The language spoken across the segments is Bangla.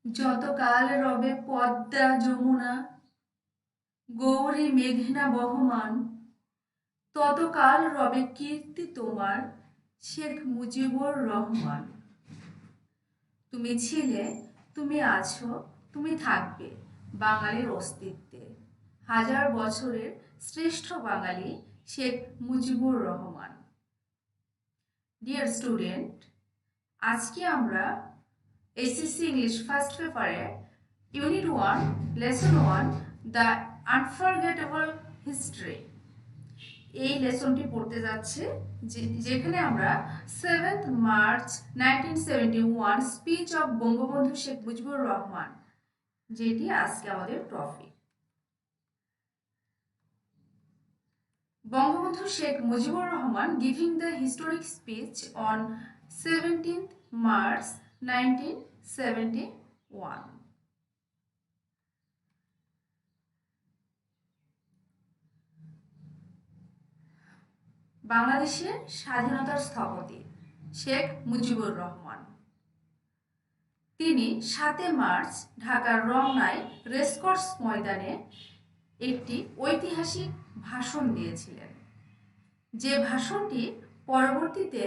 যতকাল রবে পদ্মা যমুনা গৌরী মেঘনা বহমান, ততকাল রবে কীর্তি তোমার শেখ মুজিবুর রহমান। তুমি ছিলে, তুমি আছো, তুমি থাকবে বাঙালির অস্তিত্বে। হাজার বছরের শ্রেষ্ঠ বাঙালি শেখ মুজিবুর রহমান। ডিয়ার স্টুডেন্ট, আজকে আমরা এসএসসি ইংলিশ ফার্স্ট পেপারে unit 1 lesson 1 the unforgettable history এই লেসনটি পড়তে যাচ্ছে, যেখানে আমরা 7 March 1971 speech of Bangabandhu Sheikh Mujibur Rahman, যেটি আজকে আমাদের topic. Bangabandhu Sheikh Mujibur Rahman giving the historic speech on 17th March 1971. বাংলাদেশের স্বাধীনতার স্থপতি শেখ মুজিবুর রহমান। তিনি 7 মার্চ ঢাকার রমনায় রেসকোর্স ময়দানে একটি ঐতিহাসিক ভাষণ দিয়েছিলেন, যে ভাষণটি পরবর্তীতে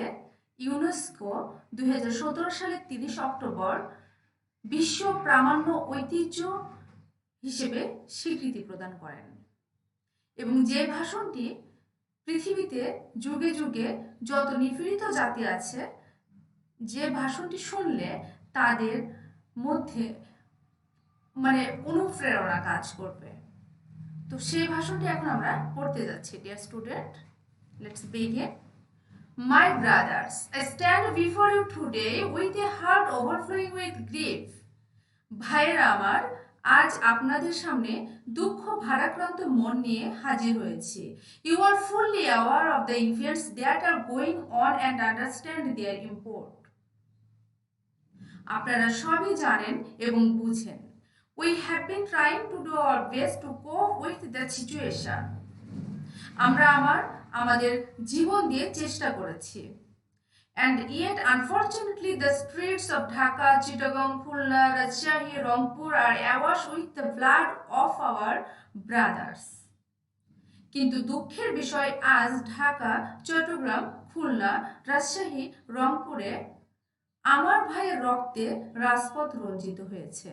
ইউনেস্কো 2017 সালের 30 অক্টোবর বিশ্ব প্রামাণ্য ঐতিহ্য হিসেবে স্বীকৃতি প্রদান করেন, এবং যে ভাষণটি পৃথিবীতে যুগে যুগে যত নিপীড়িত জাতি আছে, যে ভাষণটি শুনলে তাদের মধ্যে অনুপ্রেরণা কাজ করবে। তো সেই ভাষণটি এখন আমরা পড়তে যাচ্ছি। Dear student, let's begin. My brothers, I stand before you today with a heart overflowing with grief. ভাইয়েরা আমার, আজ আপনাদের সামনে দুঃখ ভারাক্রান্ত মন নিয়ে হাজির হয়েছি। You are fully aware of the events that are going on and understand their import. আপনারা সবই জানেন এবং বুঝেন। We have been trying to do our best to cope with the situation. আমরা আমাদের জীবন দিয়ে চেষ্টা করেছি। And yet, unfortunately, the streets of Dhaka, Chittagong, Khulna, Rajshahi, Rangpur are awash with the blood of our brothers. কিন্তু দুঃখের বিষয়, আজ ঢাকা, চট্টগ্রাম, খুলনা, রাজশাহী, রংপুরে আমার ভাইয়ের রক্তে রাজপথ রঞ্জিত হয়েছে।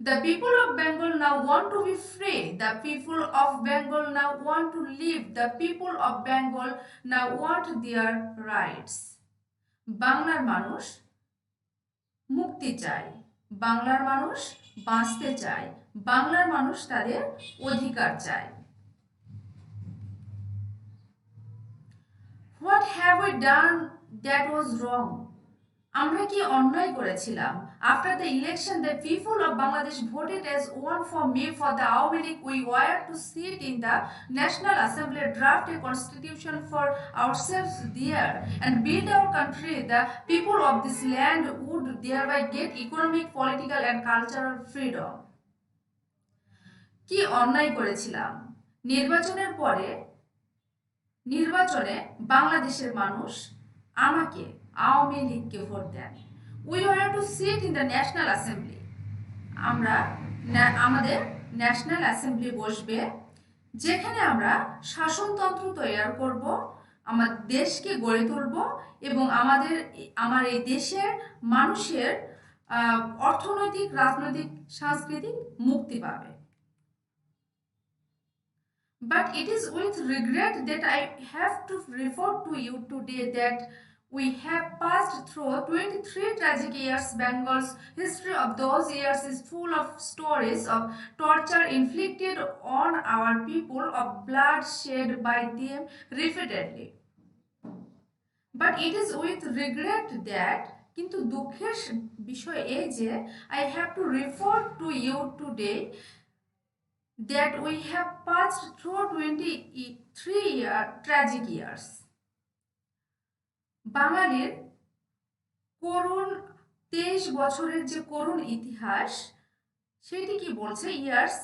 The people of Bengal now want to be free. The people of Bengal now want to live. The people of Bengal now want their rights. বাংলার মানুষ মুক্তি চায়, বাংলার মানুষ বাঁচতে চায়, বাংলার মানুষ তাদের অধিকার চায়। What have we done that was wrong? আমরা কি অন্যায় করেছিলাম? After the election, the people of Bangladesh voted as one for me for the Awamin League. We were to sit in the National Assembly, draft a constitution for ourselves there, and build our country. The people of this land would thereby get economic, political, and cultural freedom. কি অন্যায় করেছিলাম? নির্বাচনে বাংলাদেশের মানুষ আমাকে, আওয়ামী লীগকে ভোট দেন। We were to sit in the national assembly. আমাদের ন্যাশনাল অ্যাসেম্বলি বসবে, যেখানে আমরা শাসনতন্ত্র তৈরি করব, আমার দেশকে গড়ে তুলব, এবং আমার এই দেশের মানুষের অর্থনৈতিক, রাজনৈতিক, সাংস্কৃতিক মুক্তি পাবে। But it is with regret that I have to report to you today that we have passed through 23 tragic years. Bengal's history of those years is full of stories of torture inflicted on our people, of blood shed by them repeatedly. But it is with regret that, কিন্তু দুঃখের বিষয় এই যে, I have to report to you today that we have passed through 23 tragic years. বাঙালির করুণ 23 বছরের যে করুণ ইতিহাস, সেটি কি বলছে? Years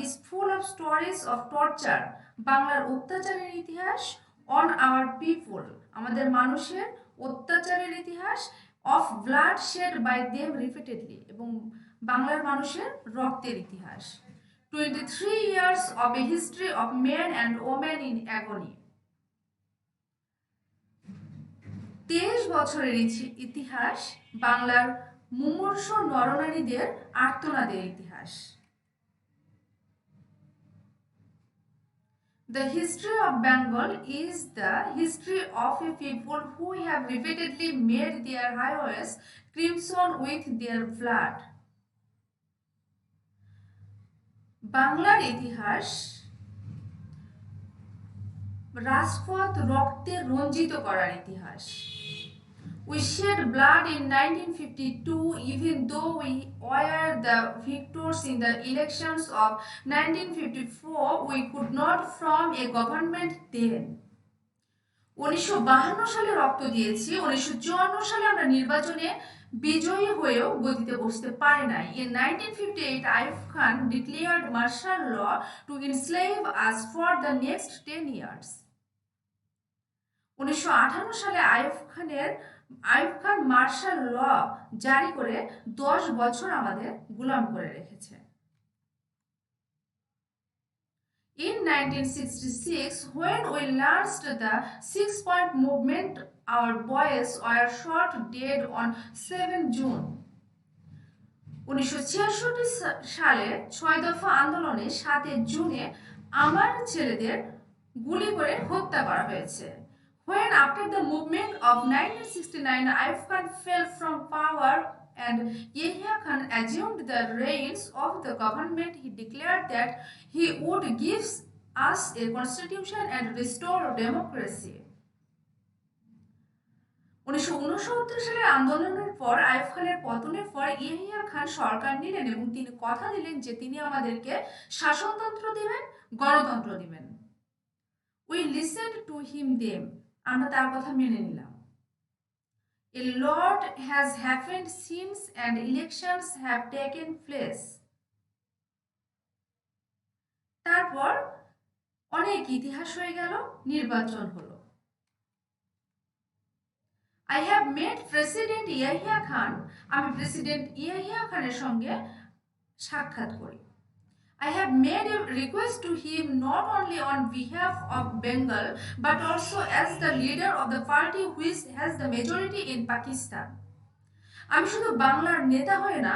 is full of stories of torture. বাংলার অত্যাচারের ইতিহাস, অন আওয়ার পিপল, আমাদের মানুষের অত্যাচারের ইতিহাস, of blood shed by them repeatedly, এবং বাংলার মানুষের রক্তের ইতিহাস। 23 years of a history of men and women in agony. 23 বছরের ইতিহাস বাংলার মুমূর্ষ নরনারীদের আর্তনাদের ইতিহাস। The history of Bengal is the history of a people who have repeatedly made their highways crimson with their blood. বাংলার ইতিহাস রাজপথ রক্তে রঞ্জিত করার ইতিহাস। We shed blood in 1952 even though we were the victors in the elections of 1954. We could not form a government then. 1952 সালে রক্ত দিয়েছি, 1954 সালে আমরা নির্বাচনে বিজয়ী হয়েও গদিতে বসতে পারি নাই। In 1958, Ayub Khan declared martial law to enslave us for the next 10 years. 1958 সালে আইয়ুব খান মার্শাল ল জারি করে 10 বছর আমাদের গোলাম করে রেখেছে। In 1966, when we launched the 6-point movement, our boys were shot dead on 7 June. 1966 সালে 6 দফা আন্দোলনে 7 জুনে আমার ছেলেদের গুলি করে হত্যা করা হয়েছে। When after the movement of 1969, Ayub Khan fell from power and Yahya Khan assumed the reins of the government, he declared that he would give us a constitution and restore democracy. 1969 সালের আন্দোলনের পর আইয়ুব খানের পতনের পর ইয়াহিয়া খান সরকার নিলেন এবং তিনি কথা দিলেন যে তিনি আমাদেরকে শাসনতন্ত্র দিবেন, গণতন্ত্র দিবেন। We listened to him then. আমরা তার কথা মেনে নিলাম। A lot has happened since and elections have taken place. তারপর অনেক ইতিহাস হয়ে গেল, নির্বাচন হলো। I have met President Yahya Khan. আমি প্রেসিডেন্ট ইয়াহিয়া খানের সঙ্গে সাক্ষাৎ করি। I have made a request to him not only on behalf of Bengal but also as the leader of the party which has the majority in Pakistan. আমি শুধু বাংলার নেতা হয়ে না,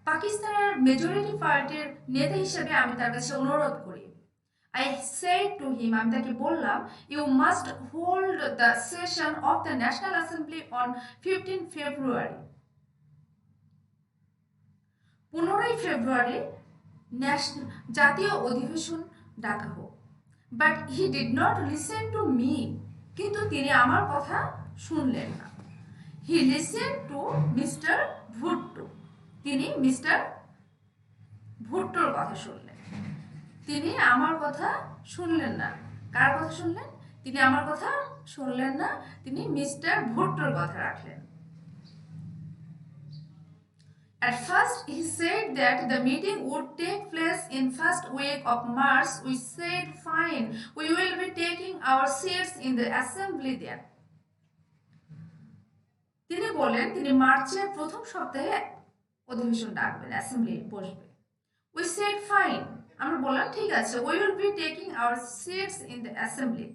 পাকিস্তানের মেজরিটি পার্টির নেতা হিসেবে আমি তার কাছে অনুরোধ করি। I said to him, আমি তাকে বললাম, you must hold the session of the National Assembly on 15 February. 15 ফেব্রুয়ারি জাতীয় অধিবেশন ডাকা হোক। But he did not listen to me, কিন্তু তিনি আমার কথা শুনলেন না। হি লিসেন টু মিস্টার ভুট্টো, তিনি মিস্টার ভুট্টোর কথা শুনলেন, তিনি আমার কথা শুনলেন না। কার কথা শুনলেন? তিনি আমার কথা শুনলেন না, তিনি মিস্টার ভুট্টোর কথা রাখলেন। At first, he said that the meeting would take place in first week of March. We said, fine, we will be taking our seats in the assembly then. তিনি বলেন তিনি মার্চের প্রথম সপ্তাহে অধিবেশন ডাকবেন, অ্যাসেম্বলি বসবে। We said, fine. আমরা বললাম ঠিক আছে, we will be taking our seats in the assembly.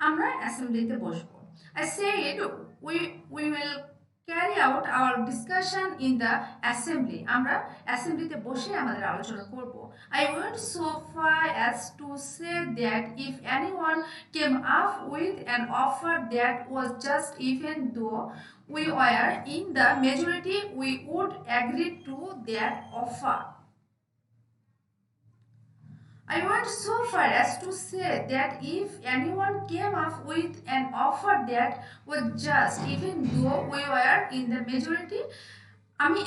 আমরা অ্যাসেম্বলিতে বসবো। I said, we will carry out our discussion in the assembly. আমরা অ্যাসেম্বলিতে বসে আমাদের আলোচনা করব। I went so far as to say that if anyone came up with an offer that was just, even though we were in the majority, we would agree to that offer. I went so far as to say that if anyone came up with an offer that was just, even though we were in the majority, আমি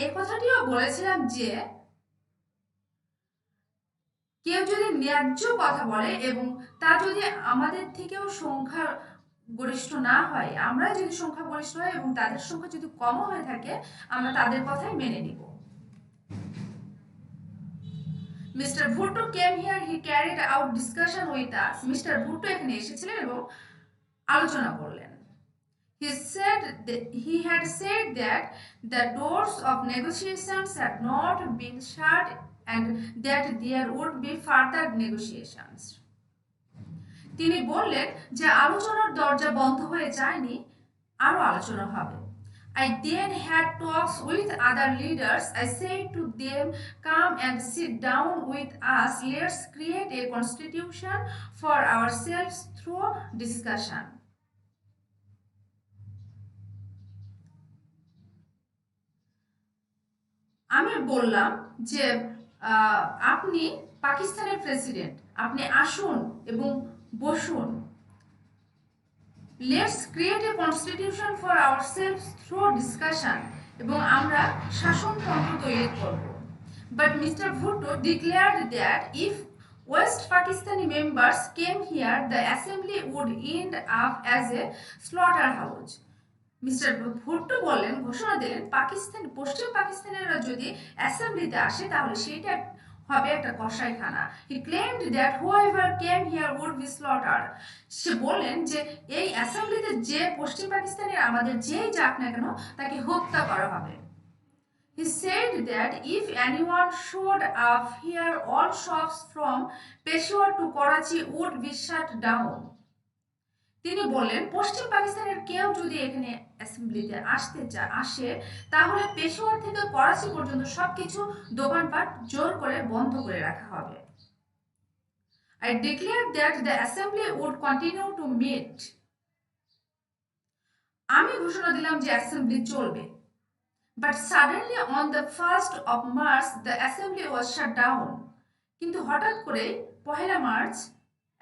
এই কথাটিও বলেছিলাম যে কেউ যদি ন্যায্য কথা বলে এবং তা যদি আমাদের থেকেও সংখ্যা গরিষ্ঠ না হয়, আমরা যদি সংখ্যা গরিষ্ঠ হয় এবং তাদের সংখ্যা যদি কম হয়ে থাকে, আমরা তাদের কথাই মেনে নিব। Mr. Bhutto came here, he carried out discussion with us. Mr. Bhutto এখানে এসেছিলেন এবং আলোচনা করলেন। He had said that the doors of negotiations had not been shut and that there would be further negotiations. তিনি বললেন যে আলোচনার দরজা বন্ধ হয়ে যায়নি, আরো আলোচনা হবে। I then had talks with other leaders. I said to them, come and sit down with us. Let's create a constitution for ourselves through discussion. আমি বললাম যে আপনি পাকিস্তানের প্রেসিডেন্ট, আপনি আসুন এবং বসুন। Let's create a constitution for ourselves through discussion, এবং আমরা শাসনতন্ত্র তৈরি করব। But mister Bhutto declared that if West Pakistani members came here, the assembly would end up as a slaughterhouse. Mister Bhutto বললেন, ঘোষণা দিলেন, পশ্চিম পাকিস্তানিরা যদি অ্যাসেম্বলিতে আসে তাহলে সেইটা হবে একটা কসাইখানা। He claimed that whoever came here would be slaughtered. সে বললেন যে এই অ্যাসেম্বলিতে যে পশ্চিম পাকিস্তানিরা আমাদের যেই যাক না কেন তাকে হত্যা করা হবে। He said that if anyone showed up here, all shops from Peshawar to Karachi would be shut down. তিনি বললেন, পশ্চিম পাকিস্তানের কেউ যদি এখানে অ্যাসেম্বলিতে আসে তাহলে পেশোয়ার থেকে করাচি পর্যন্ত সবকিছু দোকানপাট জোর করে বন্ধ করে রাখা হবে। I declared that the assembly would continue to meet. আমি ঘোষণা দিলাম যে অ্যাসেম্বলি চলবে। But suddenly on the 1st of March the assembly was shut down. কিন্তু হঠাৎ করে 1 মার্চ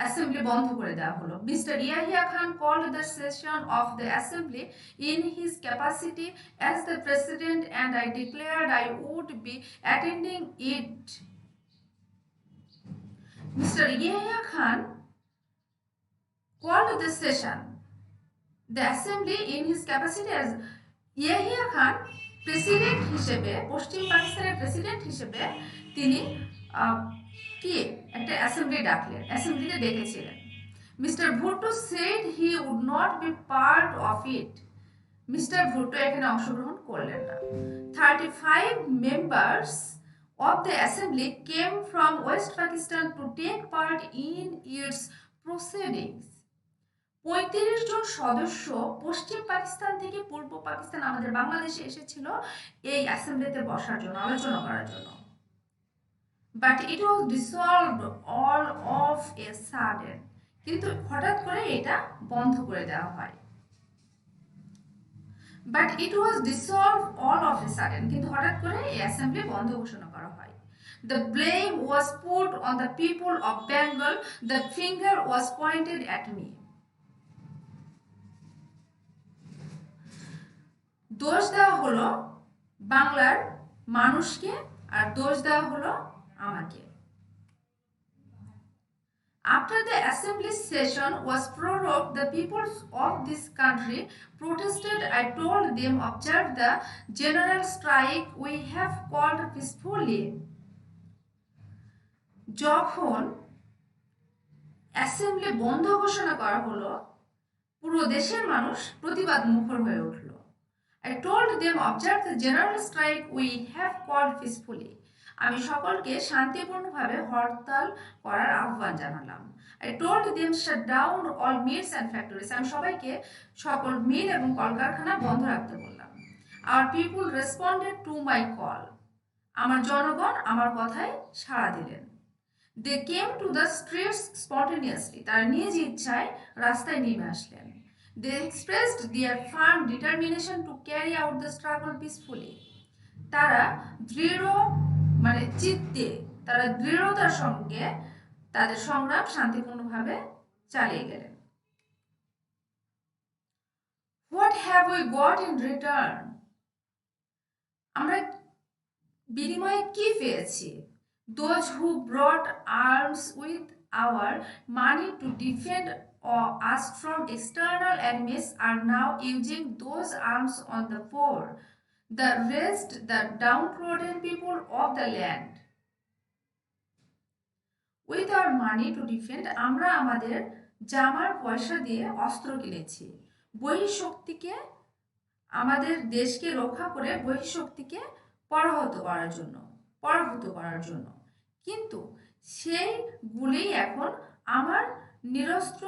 অ্যাসেম্বলি বন্ধ করে দেওয়া হলো। Mister Yahya Khan called the session of the assembly in his capacity as the president and I declared I would be attending it. Mr. Yahya Khan called the session, the assembly in his capacity as Yahya Khan president হিসেবে, পশ্চিম পাকিস্তানের প্রেসিডেন্ট হিসেবে তিনি কি একটা অ্যাসেম্বলি ডাকলেন, অ্যাসেম্বলিতে ডেকেছিলেন। Mister Bhutto said he would not be part of it. Mister Bhutto এখানে অংশগ্রহণ করলেন না। 35 members of the assembly came from west Pakistan to take part in its proceedings. 35 জন সদস্য পশ্চিম পাকিস্তান থেকে পূর্ব পাকিস্তান, আমাদের বাংলাদেশে এসেছিল এই অ্যাসেম্বলিতে বসার জন্য, আলোচনা করার জন্য। But it was dissolved all of a sudden. কিন্তু হঠাৎ করে এটা বন্ধ করে দেওয়া হয়। But it was dissolved all of a sudden. কিন্তু হঠাৎ করে এই অ্যাসেম্বলি বন্ধ ঘোষণা করা হয়। The blame was put on the people of Bengal. The finger was pointed at me. দোষ দেওয়া হলো বাংলার মানুষকে আর দোষ দেওয়া হলো আমাকে। After the assembly session was prorogued, the people of this country protested. I told them, observe the general strike we have called peacefully. যখন অ্যাসেম্বলি বন্ধ ঘোষণা করা হলো, পুরো দেশের মানুষ প্রতিবাদ মুখর হয়ে উঠল। I told them, observe the general strike we have called peacefully. আমি সকলকে শান্তিপূর্ণভাবে হরতাল করার আহ্বান জানালাম। I told them, shut down all mills and factories. আমি সবাইকে সকল মিল এবং কলকারখানা বন্ধ রাখতে বললাম। Our people responded to my call. আমার জনগণ আমার কথায় সাড়া দিলেন। They came to the streets spontaneously. তারা নিজ ইচ্ছায় রাস্তায় নেমে আসলেন। They expressed their firm determination to carry out the struggle peacefully. তারা দৃঢ়তার সঙ্গে তাদের সংগ্রাম শান্তিপূর্ণভাবে চালিয়ে গেলেন। What have we got in return? আমরা বিনিময়ে কি পেয়েছি? Those who brought arms with our money to defend us from external enemies are now using those arms on the poor, the rest, the downtrodden people of the land. With our money to defend, আমরা আমাদের জামার পয়সা দিয়ে অস্ত্র কিনেছি। বহিঃশক্তিকে, আমাদের দেশকে রক্ষা করে বহিঃশক্তিকে পরাভূত করার জন্য। কিন্তু সেইগুলি এখন আমার নিরস্ত্র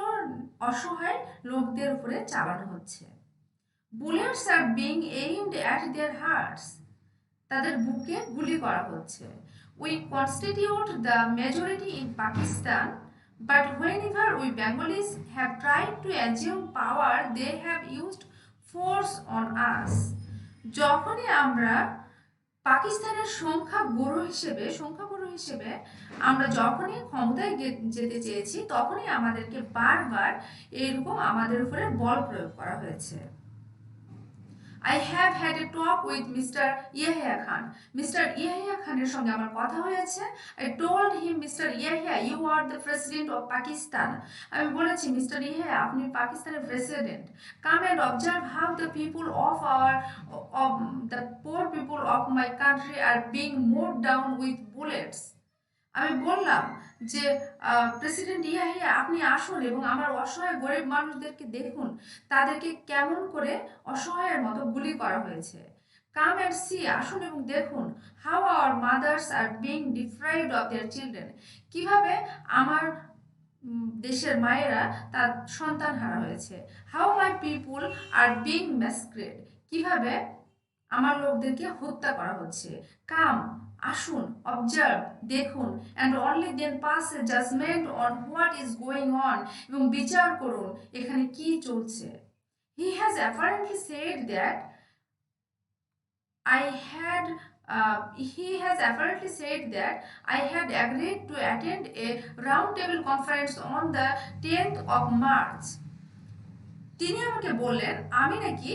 অসহায় লোকদের উপরে চালানো হচ্ছে। Bullets are being aimed at their hearts, তাদের বুকে গুলি করা হচ্ছে। We constitute the majority in Pakistan, but whenever we Bengalis have tried to assume power, they have used force on us. যখনই আমরা পাকিস্তানের সংখ্যাগুরু হিসেবে আমরা যখনই ক্ষমতায় যেতে চেয়েছি, তখনই আমাদেরকে বারবার এরকম আমাদের উপরে বল প্রয়োগ করা হয়েছে। I have had a talk with Mr. Yahya Khan. Mr. Yahya Khaনের সঙ্গে আমার কথা হয়েছে। I told him, Mr. Yahya, you are the president of Pakistan. আমি বলেছি, মিস্টার ইয়াহিয়া, আপনি পাকিস্তানের president. Come and observe how the people of the poor people of my country are being mowed down with bullets. আমি বললাম যে প্রেসিডেন্ট ইয়াহিয়া, আপনি আসুন এবং আমার অসহায় গরিব মানুষদেরকে দেখুন, তাদেরকে কেমন করে অসহায়ের মতো গুলি করা হয়েছে। কাম অ্যান্ড সি, আসুন এবং দেখুন, how hour mother's are being deprived of their children, কিভাবে আমার দেশের মায়েরা তার সন্তান হারা হয়েছে। How my people are being ম্যাসক্রেড, কিভাবে আমার লোকদেরকে হত্যা করা হচ্ছে। কাম, আসুন, অবজার্ভ, দেখুন, and only then pass a judgement on what is going on, এবং বিচার করুন এখানে কি চলছে। He has apparently said that I had agreed to attend a roundtable conference on the 10th of March. তিনি আমাকে বললেন আমি নাকি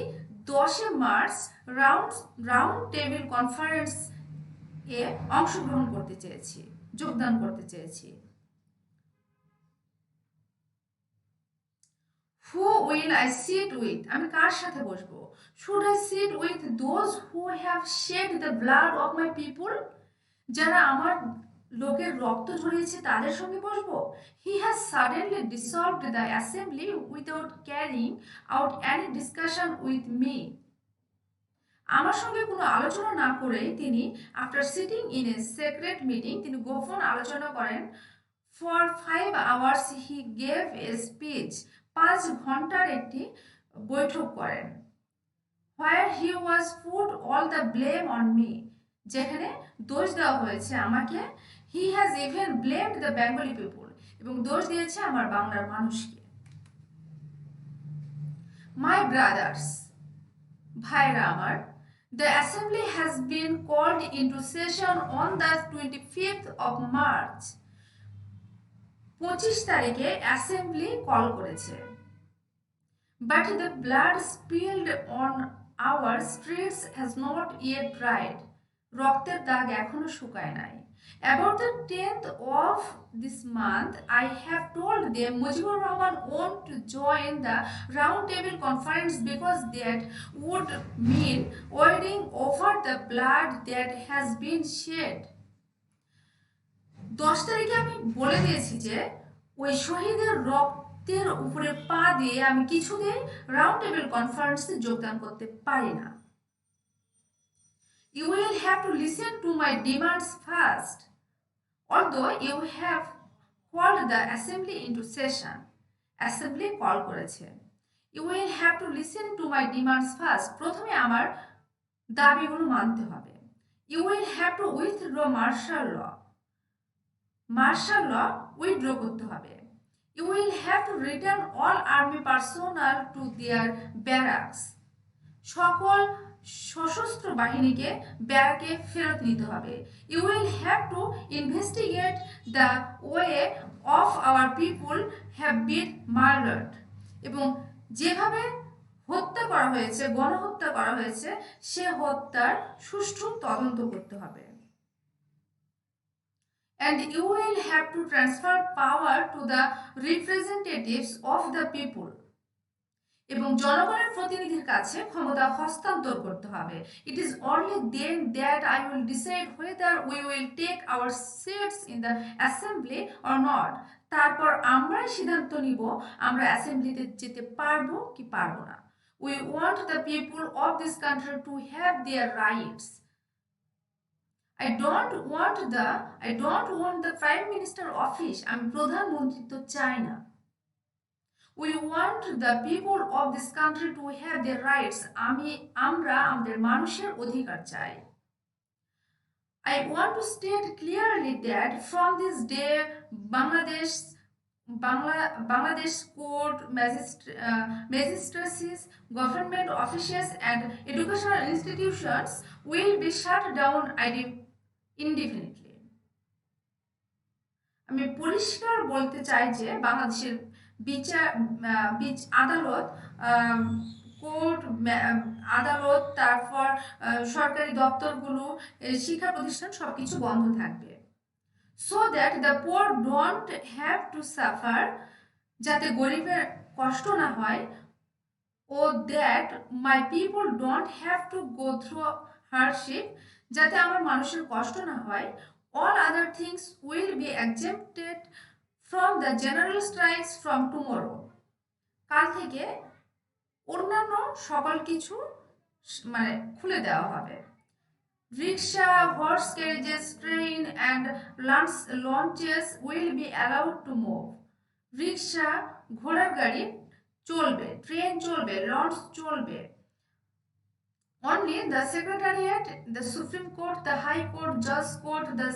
10 মার্চ রাউন্ড টেবিল কনফারেন্স এ অংশগ্রহণ করতে চেয়েছি, যোগদান করতে চেয়েছি। Who will I sit with? আমি কার সাথে বসবো? Should I sit with those who have shed the blood of my people? যারা আমার লোকের রক্ত ঝরিয়েছে তাদের সঙ্গে বসবো? He has suddenly dissolved the assembly without carrying out any discussion with me. আমার সঙ্গে কোনো আলোচনা না করেই তিনি, after sitting in a secret meeting, তিনি গোপন আলোচনা করেন। For 5 hours he gave a speech, 5 ঘন্টার একটি বৈঠক করেন। Where he was put all the blame on me, যেখানে দোষ দেওয়া হয়েছে আমাকে। He has even blamed the Bengali people, এবং দোষ দিয়েছে আমার বাংলার মানুষকে। মাই ব্রাদার্স, ভাইরা আমার, the assembly has been called into session on the 25th of March. 25 তারিখে অ্যাসেম্বলি কল করেছে। But the blood spilled on our streets has not yet dried. রক্তের দাগ এখনো শুকায় নাই। About the 10th of this month, I have told them Mujibur Rahman want to join the roundtable conference because that would mean wading over the blood that has been shed. 10 তারিখে আমি বলে দিয়েছি যে ওই শহীদের রক্তের উপরে পা দিয়ে আমি কিছুতেই রাউন্ড টেবিল কনফারেন্সে যোগদান করতে পারি না। You will have to listen to my demands first. Although you have called the assembly into session, assembly call করেছে। You will have to listen to my demands first. প্রথমে আমার দাবিগুলো মানতে হবে। You will have to withdraw martial law withdraw করতে হবে। You will have to return all army personnel to their barracks. সকল সশস্ত্র বাহিনীকে ব্যারাকে ফেরত নিতে হবে। You will have to investigate the way of our people have been murdered. এবং যেভাবে হত্যা করা হয়েছে, গণহত্যা করা হয়েছে, সে হত্যার সুষ্ঠু তদন্ত করতে হবে। And you will have to transfer power to the representatives of the people. এবং জনগণের প্রতিনিধির কাছে ক্ষমতা হস্তান্তর করতে হবে। It is only then that I will decide whether we will take our seats in the assembly or not. তারপর আমরাই সিদ্ধান্ত নিব আমরা অ্যাসেম্বলিতে যেতে পারবো কি পারবো না। We want the people of this country to have their rights. I don't want the prime minister office. আমি প্রধানমন্ত্রিত্ব চাই না। We want the people of this country to have their rights. আমরা আমাদের মানুষের অধিকার চাই। I want to state clearly that from this day Bangladesh court, magistracies, government offices and educational institutions will be shut down indefinitely. আমি পরিষ্কার বলতে চাই যে বাংলাদেশের আদালত, কোর্ট, আদালত, তারপর সরকারি দপ্তরগুলো, শিক্ষা প্রতিষ্ঠান সবকিছু বন্ধ থাকবে। So that the poor don't have to suffer, যাতে গরিবের কষ্ট না হয়, or that my people don't have to go through hardship, যাতে আমার মানুষের কষ্ট না হয়। All other things will be exempted from the general strikes from tomorrow. কাল থেকে অন্যান্য সকল কিছু খুলে দেওয়া হবে। Rickshaw, horse carriages, train and launches will be allowed to move. Rickshaw, ঘোড়ার গাড়ি চলবে, ট্রেন চলবে, লঞ্চ চলবে। Only the Secretariat, the Supreme Court, the High Court, Judge Court, the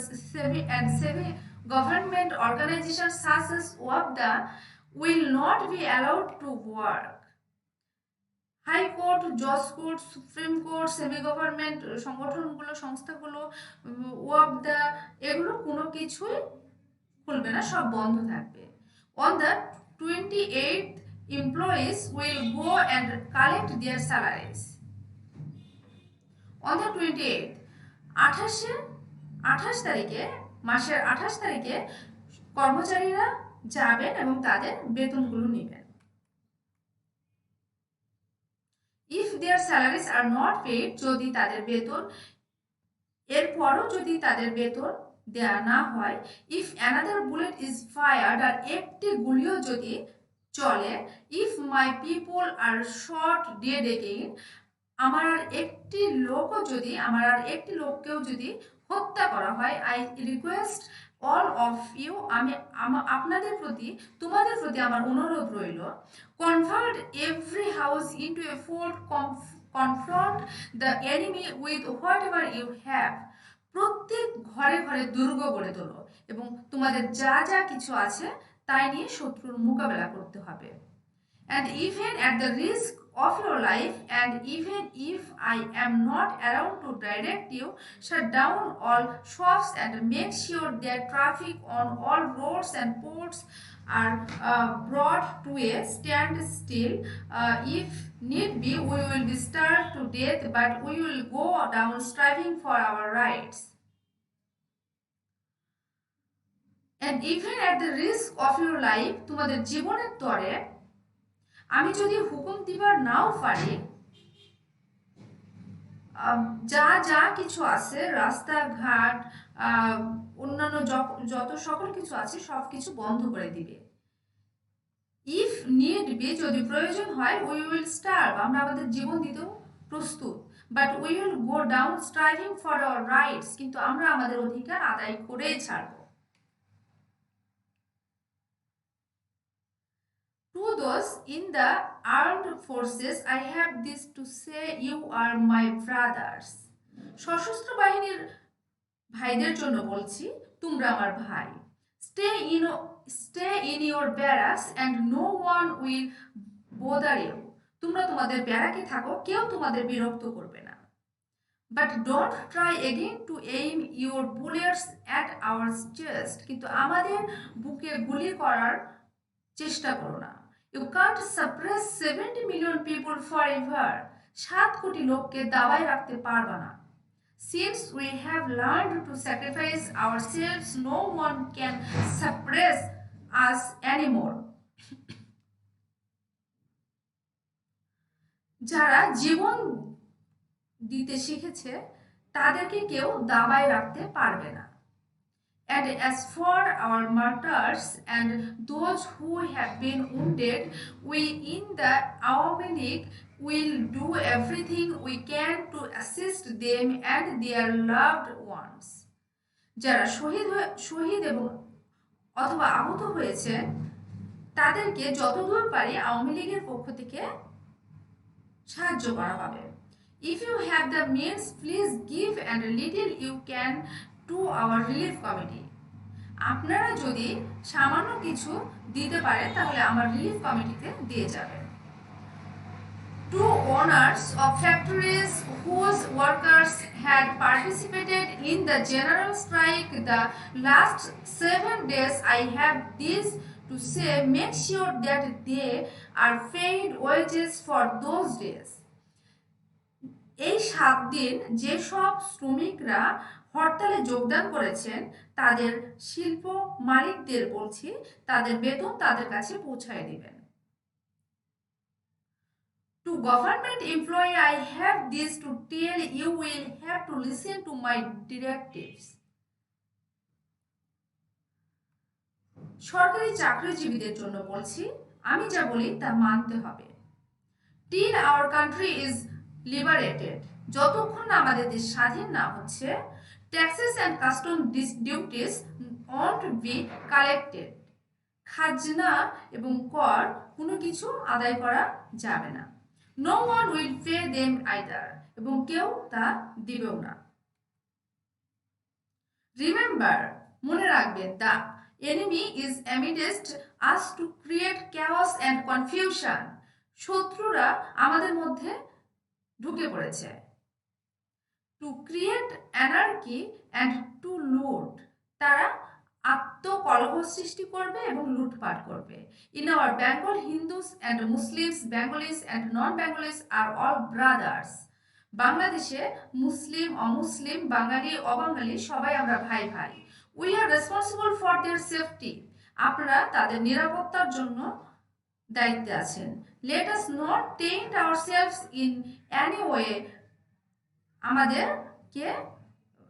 semi-government organizations such as WAPDA will not be allowed to work. High court, জজ court, supreme court, semi government সংগঠনগুলো, সংস্থাগুলো, ওয়াপদা, এগুলো কোনো কিছুই খুলবে না, সব বন্ধ থাকবে। On the 28th, employees will go and collect their salaries. On the 28th, 28 তারিখে, মাসের 28 তারিখে কর্মচারীরা যাবেন এবং তাদের বেতনগুলো নেবেন। If their salaries are not paid, যদি তাদের বেতন এরপরও যদি তাদের বেতন দেয়া না হয়, if another bullet is fired, আর একটি গুলিও যদি চলে, if my people are shot dead again, আমার আর একটি লোককেও যদি হত্যা করা হয়, I request all of you, আমি তোমাদের প্রতি আমার অনুরোধ রইল, convert every house into a fort, confront the enemy with whatever you have. প্রত্যেক ঘরে ঘরে দুর্গ গড়ে তোলো এবং তোমাদের যা যা কিছু আছে তাই নিয়ে শত্রুর মোকাবেলা করতে হবে। And even at the risk of your life, and even if I am not around to direct you, shut down all shops and make sure that traffic on all roads and ports are brought to a standstill. If need be, we will be starved to death, but we will go down striving for our rights. And even at the risk of your life, তোমাদের জীবনের তরে আমি যদি হুকুম দিবার নাও পারি, যা যা কিছু আছে, রাস্তাঘাট, অন্যান্য যত সকল কিছু আছে সব কিছু বন্ধ করে দিবে। ইফ নিড বি, যদি প্রয়োজন হয়, উই উইল স্টার্ভ, আমরা আমাদের জীবন দিতেও প্রস্তুত, but we will go down striving for our rights, কিন্তু আমরা আমাদের অধিকার আদায় করেই ছাড়ব। To those in the armed forces, I have this to say, you are my brothers. সশস্ত্র বাহিনীর ভাইদের জন্য বলছি, তোমরা আমার ভাই। Stay in your barracks and no one will bother you. তোমরা তোমাদের ব্যারাকে থাকো, কেউ তোমাদের বিরক্ত করবে না। But don't try again to aim your bullets at our chest. কিন্তু আমাদের বুকে গুলি করার চেষ্টা করো না। You can't suppress 70 million people forever. 7 কোটি লোককে দাবায় রাখতে পারবা না। Since we have learned to sacrifice ourselves, no one can suppress us anymore. যারা জীবন দিতে শিখেছে তাদেরকে কেউ দাবায় রাখতে পারবে না। And as for our martyrs and those who have been wounded, we in the Awami League will do everything we can to assist them and their loved ones. যারা শহীদ এবং অথবা আহত হয়েছে তাদেরকে যতদূর পারি আওয়ামী লীগের পক্ষ থেকে সাহায্য করা হবে। If you have the means, please give and little you can to our relief committee. আপনারা যদি সামান্য কিছু দিতে পারেন তাহলে আমার রিলিফ কমিটিতে দিয়ে যাবেন। Two owners of factories whose workers had participated in the general strike the last 7 days, I have this to say, make sure that they are paid wages for those days. এই 7 দিন যেসব শ্রমিকরা হরতালে যোগদান করেছেন তাদের শিল্প মালিকদের বলছি তাদের বেতন তাদের কাছে পৌঁছায় দিবেন। To government employee, I have this to tell you will have to listen to my directives. সরকারি চাকরিজীবীদের জন্য বলছি আমি যা বলি তা মানতে হবে। Till our country is liberated, যতক্ষণ আমাদের দেশ স্বাধীন না হচ্ছে, taxes and custom duties won't be collected. খাজনা এবং কর কোনো কিছু আদায় করা যাবে না। No one will pay them either, এবং কেউ তা দিবেও না। Remember, মনে রাখবেন, the enemy is amidst us to create chaos and confusion. শত্রুরা আমাদের মধ্যে ঢুকে পড়েছে। To create anarchy and to loot, তারা আত্মকলহ সৃষ্টি করবে এবং লুটপাট করবে। In our Bengal, Hindus and Muslims, Bengalis and non-Bengalis are all brothers. বাংলাদেশে মুসলিম অমুসলিম বাঙালি অবাঙালি সবাই আমরা ভাই ভাই। We are responsible for their safety. আপনারা তাদের নিরাপত্তার জন্য দায়িত্বে আছেন। Let us not taint ourselves in any way.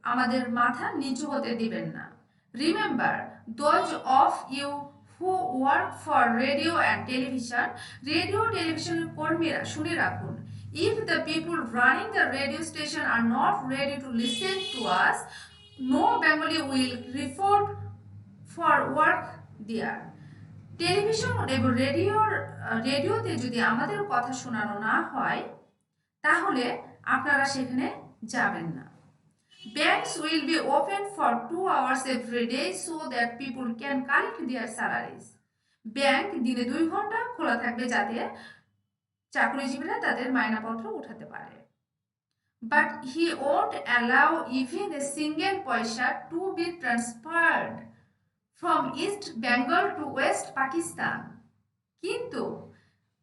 আমাদের মাথা নিচু হতে দিবেন না। Remember, those of you who work for radio and television, radio television কর্মীরা শুনে রাখুন, if the people running the radio station are not ready to listen to us, no Bengali will report for work there. Television এবং রেডিওতে যদি আমাদের কথা শোনানো না হয় তাহলে আপনারা সেখানে যাবেন না। Banks will be open for 2 hours every day so that people can collect their salaries. Bank দিনে 2 ঘন্টা খোলা থাকবে যাতে চাকরিজীবীরা তাদের মাইনাপত্র উঠাতে পারে। But he won't allow even a single পয়সা to be transferred from East Bengal to West Pakistan. কিন্তু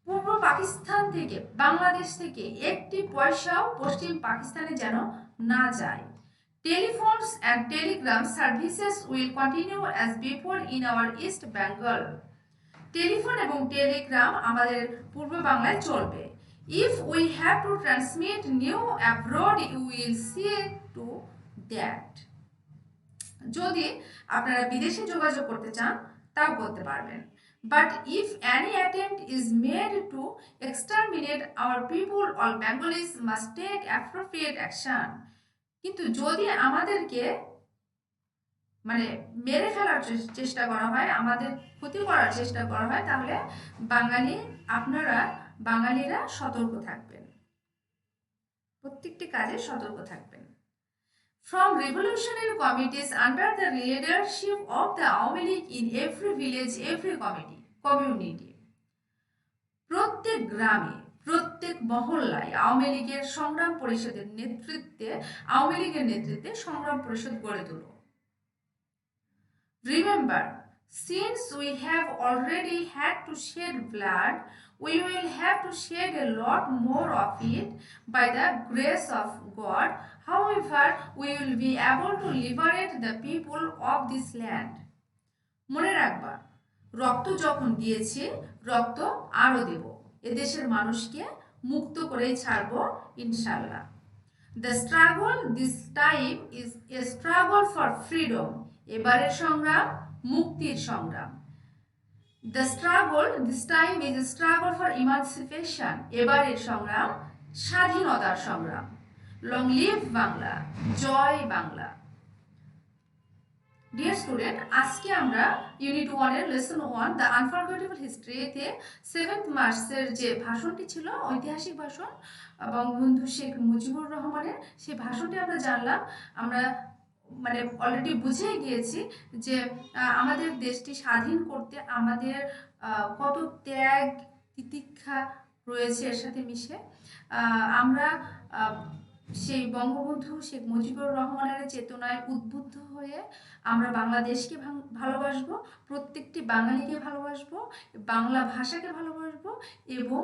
পূর্ব পাকিস্তান থেকে বাংলাদেশ থেকে একটি পয়সাও পশ্চিম পাকিস্তানে যেন না যায়। Telephones and telegram services will continue as before in our East Bengal. Telephone এবং টেলিগ্রাম আমাদের পূর্ব বাংলায় চলবে। If we have to transmit new abroad, you will see to that. যদি আপনারা বিদেশে যোগাযোগ করতে চান তাও করতে পারবেন। But if any attempt is made to exterminate our people, all Bengalis must take appropriate action. কিন্তু যদি আমাদেরকে মেরে ফেলার চেষ্টা করা হয়, আমাদের ক্ষতি করার চেষ্টা করা হয়, তাহলে বাঙালিরা সতর্ক থাকবেন, প্রত্যেকটি কাজে সতর্ক থাকবেন। From revolutionary committees under the leadership of the Awami League in every village, every community, প্রত্যেক গ্রামে প্রত্যেক মহল্লায় আওয়ামী লীগের সংগ্রাম পরিষদের নেতৃত্বে সংগ্রাম পরিষদ গড়ে তোলো। Remember, since we have already had to shed blood, we will have to shed a lot more of it by the grace of God. However, we will be able to liberate the people of this land. মনে রাখবা, রক্ত যখন দিয়েছি রক্ত আরো দেব, এদেশের মানুষকে মুক্ত করেই ছাড়বো ইনশাআল্লাহ। The struggle this time is a struggle for freedom. এবারের সংগ্রাম মুক্তির সংগ্রাম। The struggle this time is a struggle for emancipation. এবারের সংগ্রাম স্বাধীনতার সংগ্রাম। Long live বাংলা, জয় বাংলা। ডিয়ার স্টুডেন্ট, আজকে আমরা ইউনিট 1 এর লেসন 1 দ্য আনফরগেটেবল হিস্ট্রিতে 7 মার্চের যে ভাষণটি ছিল, ঐতিহাসিক ভাষণ বঙ্গবন্ধু শেখ মুজিবুর রহমানের, সেই ভাষণটি আমরা জানলাম। আমরা মানে অলরেডি বুঝেই গিয়েছি যে আমাদের দেশটি স্বাধীন করতে আমাদের কত ত্যাগ তিতিক্ষা রয়েছে এর সাথে মিশে। আমরা সেই বঙ্গবন্ধু শেখ মুজিবুর রহমানের চেতনায় উদ্বুদ্ধ হয়ে আমরা বাংলাদেশকে ভালোবাসবো, প্রত্যেকটি বাঙালিকে ভালোবাসবো, বাংলা ভাষাকে ভালোবাসবো এবং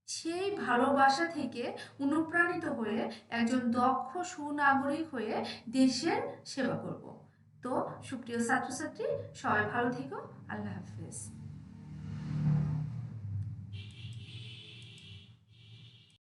সেই ভালোবাসা থেকে অনুপ্রাণিত হয়ে একজন দক্ষ সুনাগরিক হয়ে দেশের সেবা করব। তো সুপ্রিয় ছাত্রছাত্রী, সবাই ভালো থেকো। আল্লাহ হাফেজ।